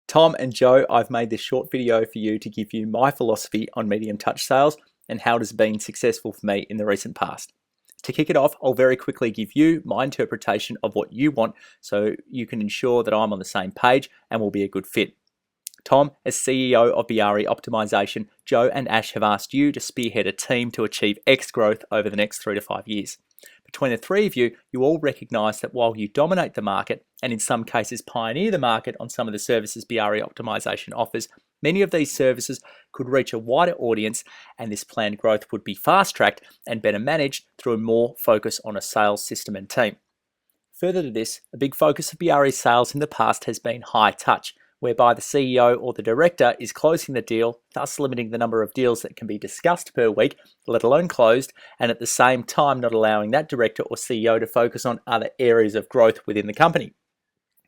Tom and Joe, I've made this short video for you to give you my philosophy on medium touch sales and how it has been successful for me in the recent past. To kick it off, I'll very quickly give you my interpretation of what you want so you can ensure that I'm on the same page and will be a good fit. Tom, as CEO of Biarri Optimization, Joe and Ash have asked you to spearhead a team to achieve X growth over the next 3 to 5 years. Between the three of you, you all recognise that while you dominate the market, and in some cases pioneer the market on some of the services Biarri Optimization offers, many of these services could reach a wider audience, and this planned growth would be fast-tracked and better managed through a more focus on a sales system and team. Further to this, a big focus of Biarri's sales in the past has been high touch, whereby the CEO or the director is closing the deal, thus limiting the number of deals that can be discussed per week, let alone closed, and at the same time not allowing that director or CEO to focus on other areas of growth within the company.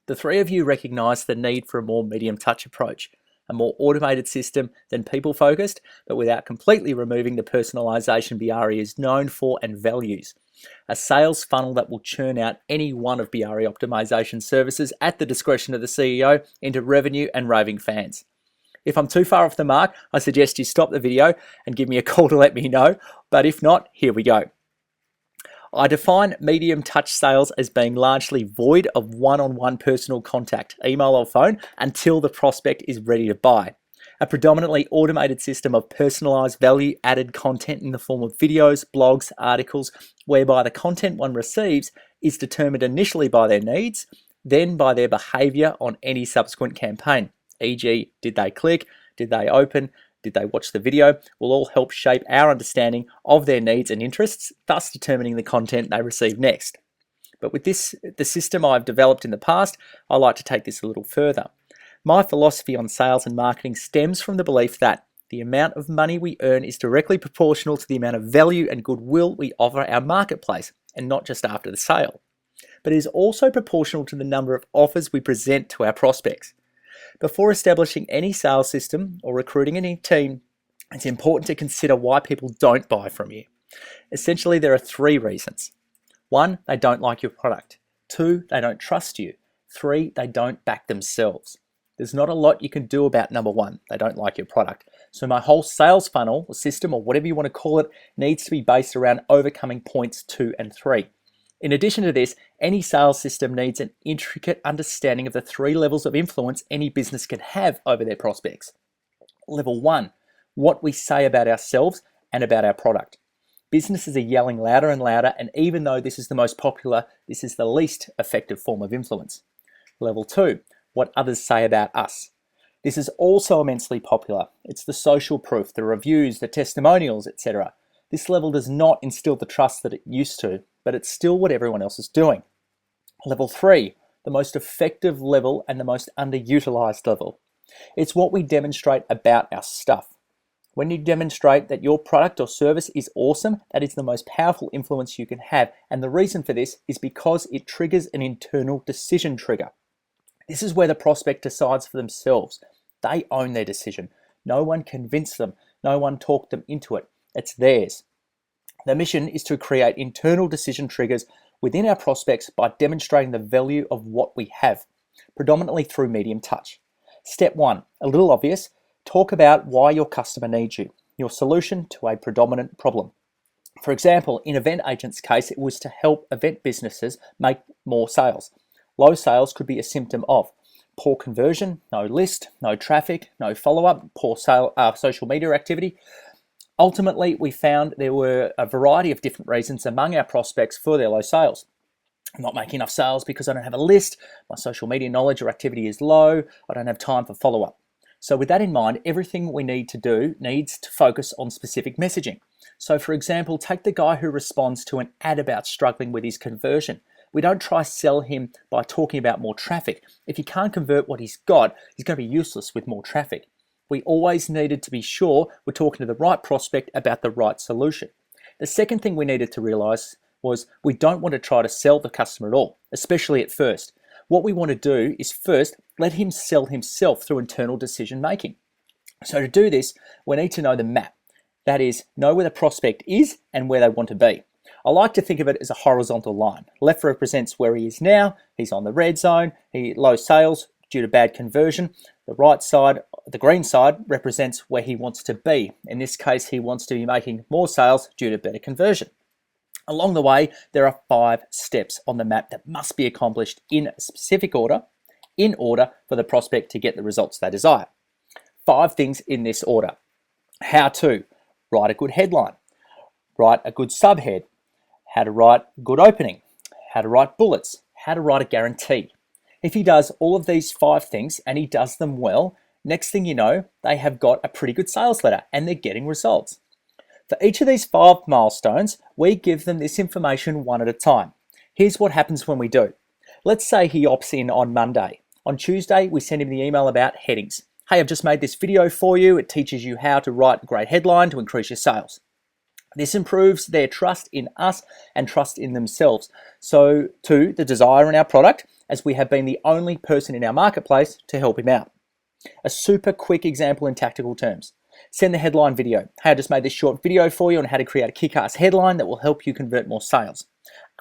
The three of you recognise the need for a more medium touch approach, a more automated system than people focused, but without completely removing the personalisation Biarri is known for and values. A sales funnel that will churn out any one of Biarri Optimization services at the discretion of the CEO into revenue and raving fans. If I'm too far off the mark, I suggest you stop the video and give me a call to let me know, but if not, here we go. I define medium touch sales as being largely void of one-on-one personal contact, email or phone, until the prospect is ready to buy. A predominantly automated system of personalized value-added content in the form of videos, blogs, articles, whereby the content one receives is determined initially by their needs, then by their behavior on any subsequent campaign, e.g., did they click, did they open, did they watch the video, will all help shape our understanding of their needs and interests, thus determining the content they receive next. But with this, the system I've developed in the past, I like to take this a little further. My philosophy on sales and marketing stems from the belief that the amount of money we earn is directly proportional to the amount of value and goodwill we offer our marketplace, and not just after the sale. But it is also proportional to the number of offers we present to our prospects. Before establishing any sales system or recruiting any team, it's important to consider why people don't buy from you. Essentially, there are 3 reasons. 1, they don't like your product. 2, they don't trust you. 3, they don't back themselves. There's not a lot you can do about number 1, they don't like your product. So my whole sales funnel or system, or whatever you want to call it, needs to be based around overcoming points 2 and 3. In addition to this, any sales system needs an intricate understanding of the 3 levels of influence any business can have over their prospects. Level 1, what we say about ourselves and about our product. Businesses are yelling louder and louder, and even though this is the most popular, this is the least effective form of influence. Level 2, what others say about us. This is also immensely popular. It's the social proof, the reviews, the testimonials, etc. This level does not instill the trust that it used to, but it's still what everyone else is doing. Level 3, the most effective level and the most underutilized level. It's what we demonstrate about our stuff. When you demonstrate that your product or service is awesome, that is the most powerful influence you can have. And the reason for this is because it triggers an internal decision trigger. This is where the prospect decides for themselves. They own their decision. No one convinced them. No one talked them into it. It's theirs. The mission is to create internal decision triggers within our prospects by demonstrating the value of what we have, predominantly through medium touch. Step 1, a little obvious, talk about why your customer needs you, your solution to a predominant problem. For example, in Event Agent's case, it was to help event businesses make more sales. Low sales could be a symptom of poor conversion, no list, no traffic, no follow-up, poor social media activity. Ultimately, we found there were a variety of different reasons among our prospects for their low sales. I'm not making enough sales because I don't have a list, my social media knowledge or activity is low, I don't have time for follow-up. So with that in mind, everything we need to do needs to focus on specific messaging. So for example, take the guy who responds to an ad about struggling with his conversion. We don't try to sell him by talking about more traffic. If he can't convert what he's got, he's going to be useless with more traffic. We always needed to be sure we're talking to the right prospect about the right solution. The second thing we needed to realize was we don't want to try to sell the customer at all, especially at first. What we want to do is first let him sell himself through internal decision making. So to do this, we need to know the map. That is, know where the prospect is and where they want to be. I like to think of it as a horizontal line. Left represents where he is now. He's on the red zone. Low sales due to bad conversion. The right side, the green side, represents where he wants to be. In this case, he wants to be making more sales due to better conversion. Along the way, there are 5 steps on the map that must be accomplished in a specific order, in order for the prospect to get the results they desire. 5 things in this order. How to write a good headline, write a good subhead, how to write a good opening, how to write bullets, how to write a guarantee. If he does all of these 5 things and he does them well, next thing you know, they have got a pretty good sales letter and they're getting results. For each of these 5 milestones, we give them this information one at a time. Here's what happens when we do. Let's say he opts in on Monday. On Tuesday, we send him the email about headings. Hey, I've just made this video for you. It teaches you how to write a great headline to increase your sales. This improves their trust in us and trust in themselves. So too, the desire in our product, as we have been the only person in our marketplace to help him out. A super quick example in tactical terms. Send the headline video. Hey, I just made this short video for you on how to create a kick-ass headline that will help you convert more sales.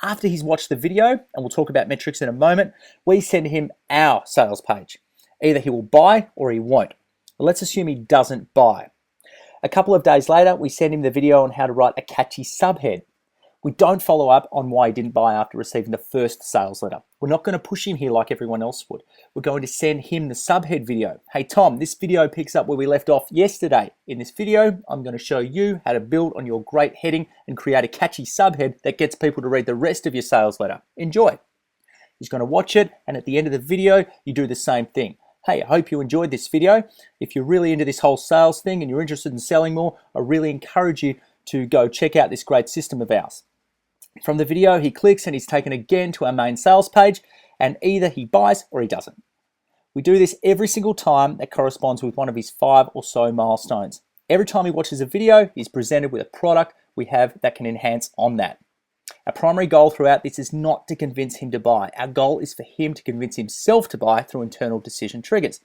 After he's watched the video, and we'll talk about metrics in a moment, we send him our sales page. Either he will buy or he won't. But let's assume he doesn't buy. A couple of days later, we send him the video on how to write a catchy subhead. We don't follow up on why he didn't buy after receiving the first sales letter. We're not going to push him here like everyone else would. We're going to send him the subhead video. Hey Tom, this video picks up where we left off yesterday. In this video, I'm going to show you how to build on your great heading and create a catchy subhead that gets people to read the rest of your sales letter. Enjoy. He's going to watch it, and at the end of the video, you do the same thing. Hey, I hope you enjoyed this video. If you're really into this whole sales thing and you're interested in selling more, I really encourage you to go check out this great system of ours. From the video, he clicks and he's taken again to our main sales page, and either he buys or he doesn't. We do this every single time that corresponds with one of his 5 or so milestones. Every time he watches a video, he's presented with a product we have that can enhance on that. Our primary goal throughout this is not to convince him to buy. Our goal is for him to convince himself to buy through internal decision triggers.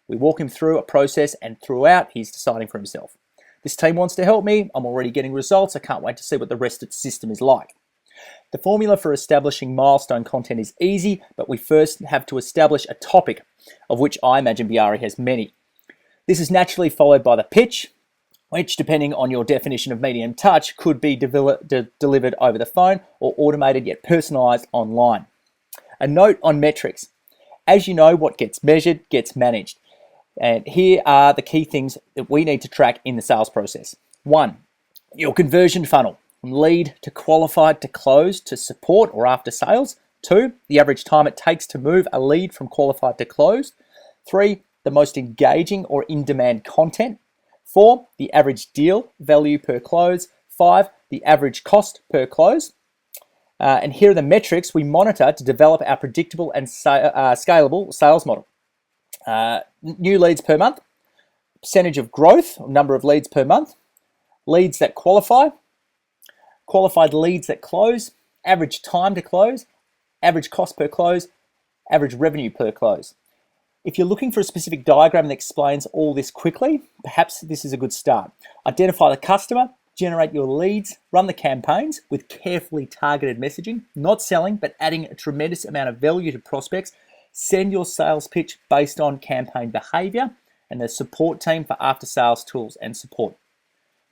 We walk him through a process, and throughout, he's deciding for himself. This team wants to help me. I'm already getting results. I can't wait to see what the rest of the system is like. The formula for establishing milestone content is easy, but we first have to establish a topic, of which I imagine Biarri has many. This is naturally followed by the pitch, which, depending on your definition of medium touch, could be delivered over the phone or automated yet personalized online. A note on metrics. As you know, what gets measured gets managed. And here are the key things that we need to track in the sales process. 1, your conversion funnel, from lead to qualified to close to support or after sales. 2, the average time it takes to move a lead from qualified to closed. 3, the most engaging or in-demand content. 4, the average deal value per close. 5, the average cost per close. And here are the metrics we monitor to develop our predictable and scalable sales model. New leads per month, percentage of growth, number of leads per month, leads that qualify, qualified leads that close, average time to close, average cost per close, average revenue per close. If you're looking for a specific diagram that explains all this quickly, perhaps this is a good start. Identify the customer, generate your leads, run the campaigns with carefully targeted messaging, not selling, but adding a tremendous amount of value to prospects. Send your sales pitch based on campaign behavior and the support team for after sales tools and support.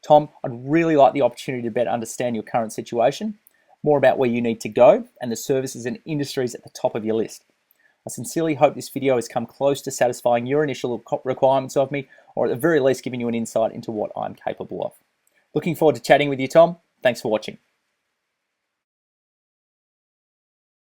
Tom, I'd really like the opportunity to better understand your current situation, more about where you need to go, and the services and industries at the top of your list. I sincerely hope this video has come close to satisfying your initial requirements of me, or at the very least giving you an insight into what I'm capable of. Looking forward to chatting with you, Tom. Thanks for watching.